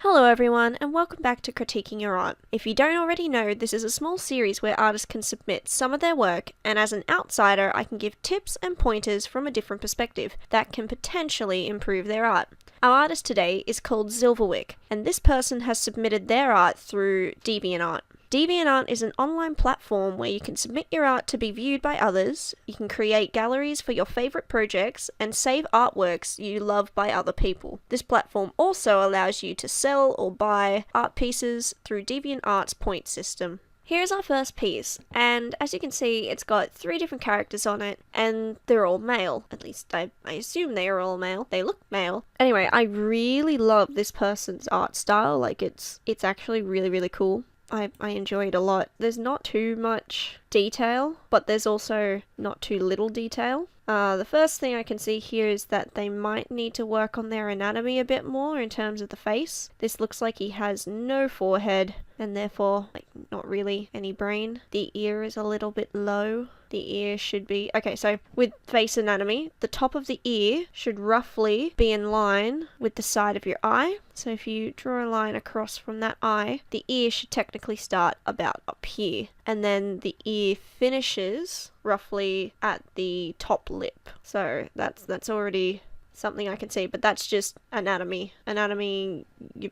Hello everyone, and welcome back to Critiquing Your Art. If you don't already know, this is a small series where artists can submit some of their work, and as an outsider, I can give tips and pointers from a different perspective that can potentially improve their art. Our artist today is called Zilverwick, and this person has submitted their art through DeviantArt. DeviantArt is an online platform where you can submit your art to be viewed by others, you can create galleries for your favourite projects, and save artworks you love by other people. This platform also allows you to sell or buy art pieces through DeviantArt's point system. Here's our first piece, and as you can see, it's got 3 different characters on it, and they're all male. At least I assume they are all male. They look male. Anyway, I really love this person's art style. Like, it's actually really cool. I enjoy it a lot. There's not too much detail, but there's also not too little detail. The first thing I can see here is that they might need to work on their anatomy a bit more in terms of the face. This looks like he has no forehead and therefore not really any brain. The ear is a little bit low. The ear should be... Okay, so with face anatomy, the top of the ear should roughly be in line with the side of your eye. So if you draw a line across from that eye, the ear should technically start about up here. And then the ear finishes roughly at the top lip. So that's already something I can see, but that's just anatomy. Anatomy,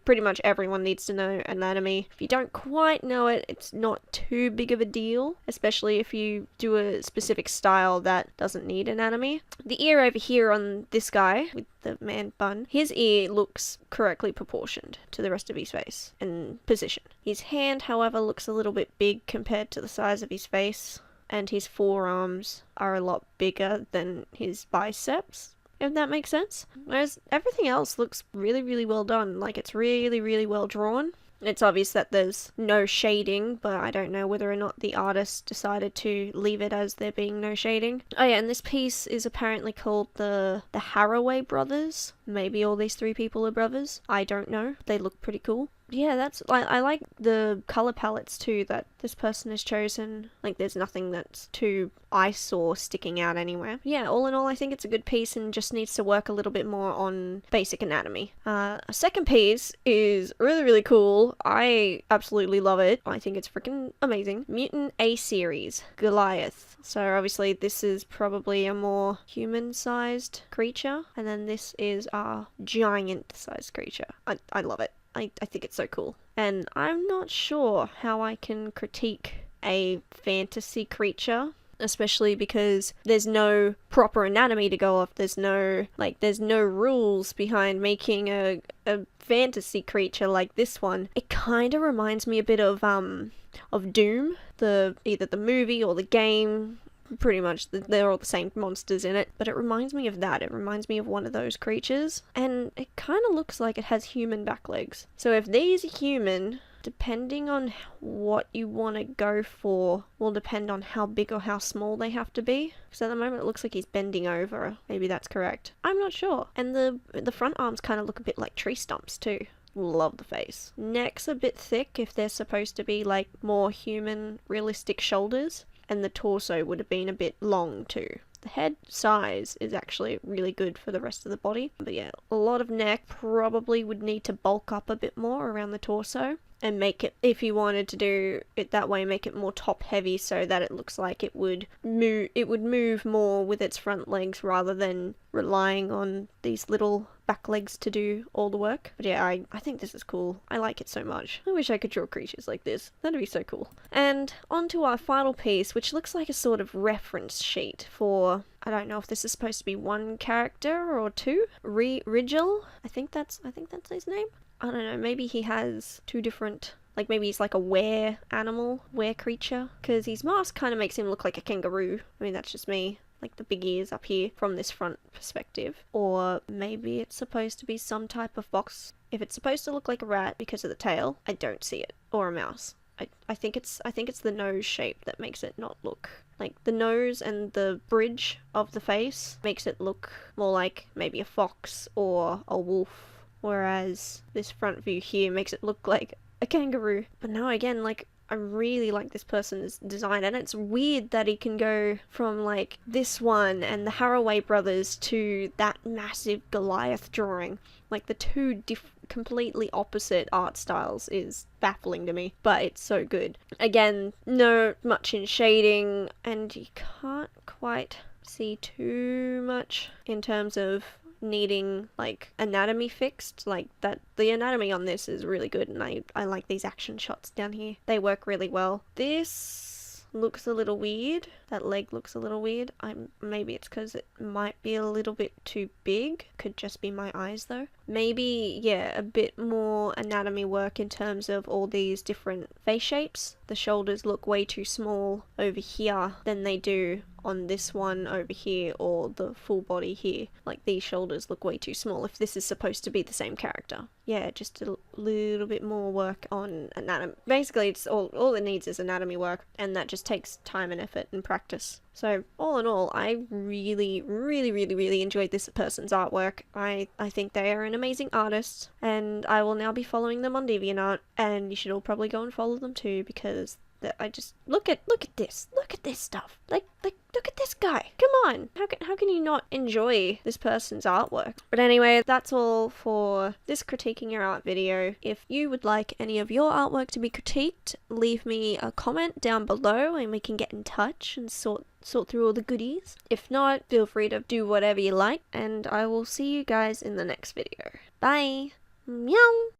pretty much everyone needs to know anatomy. If you don't quite know it, it's not too big of a deal, especially if you do a specific style that doesn't need anatomy. The ear over here on this guy with the man bun, his ear looks correctly proportioned to the rest of his face and position. His hand, however, looks a little bit big compared to the size of his face, and his forearms are a lot bigger than his biceps, if that makes sense. Whereas everything else looks really well done. Like, it's really well drawn. It's obvious that there's no shading, but I don't know whether or not the artist decided to leave it as there being no shading. Oh yeah, and this piece is apparently called the Haraway Brothers. Maybe all these 3 people are brothers. I don't know. They look pretty cool. Yeah, that's... I like the colour palettes too that this person has chosen. Like, there's nothing that's too eyesore sticking out anywhere. Yeah, all in all, I think it's a good piece and just needs to work a little bit more on basic anatomy. A second piece is really cool. I absolutely love it. I think it's freaking amazing. Mutant A-Series Goliath. So obviously this is probably a more human-sized creature, and then this is a giant-sized creature. I love it. I think it's so cool. And I'm not sure how I can critique a fantasy creature, especially because there's no proper anatomy to go off. There's no rules behind making a fantasy creature like this one. It kind of reminds me a bit of Doom, either the movie or the game. Pretty much, they're all the same monsters in it, but it reminds me of that. It reminds me of one of those creatures, and it kind of looks like it has human back legs. So if these are human, depending on what you want to go for will depend on how big or how small they have to be. Because at the moment it looks like he's bending over. Maybe that's correct. I'm not sure. And the front arms kind of look a bit like tree stumps too. Love the face. Neck's a bit thick if they're supposed to be like more human, realistic shoulders. And the torso would have been a bit long too. The head size is actually really good for the rest of the body. But yeah, a lot of neck probably would need to bulk up a bit more around the torso. And make it, if you wanted to do it that way, make it more top heavy so that it looks like it would move more with its front legs rather than relying on these little back legs to do all the work. But yeah, I think this is cool. I like it so much. I wish I could draw creatures like this. That'd be so cool. And on to our final piece, which looks like a sort of reference sheet for... I don't know if this is supposed to be 1 character or 2. Rigel? I think that's his name. I don't know, maybe he has 2 different, like maybe he's like a were creature, because his mask kind of makes him look like a kangaroo. I mean, that's just me, like the big ears up here from this front perspective. Or maybe it's supposed to be some type of box. If it's supposed to look like a rat because of the tail, I don't see it. Or a mouse. I think it's the nose shape that makes it not look... Like, the nose and the bridge of the face makes it look more like maybe a fox or a wolf. Whereas this front view here makes it look like a kangaroo. But no, again, like, I really like this person's design, and it's weird that he can go from like this one and the Haraway brothers to that massive Goliath drawing. Like the two completely opposite art styles is baffling to me, but it's so good. Again, no much in shading, and you can't quite see too much in terms of needing like anatomy fixed. Like that, the anatomy on this is really good, and I like these action shots down here. They work really well. This looks a little weird. That leg looks a little weird. Maybe it's because it might be a little bit too big. Could just be my eyes though. Maybe, yeah, a bit more anatomy work in terms of all these different face shapes. The shoulders look way too small over here than they do on this one over here, or the full body here. Like, these shoulders look way too small if this is supposed to be the same character. Yeah, just a little bit more work on anatomy. Basically, it's all it needs is anatomy work, and that just takes time and effort and practice. So, all in all, I really, really, really, really enjoyed this person's artwork. I think they are an amazing artist, and I will now be following them on DeviantArt, and you should all probably go and follow them too, because I just look at this stuff. Like look at this guy. Come on, how can you not enjoy this person's artwork? But anyway, that's all for this critiquing your art video. If you would like any of your artwork to be critiqued, leave me a comment down below, and we can get in touch and sort through all the goodies. If not, feel free to do whatever you like, and I will see you guys in the next video. Bye. Meow.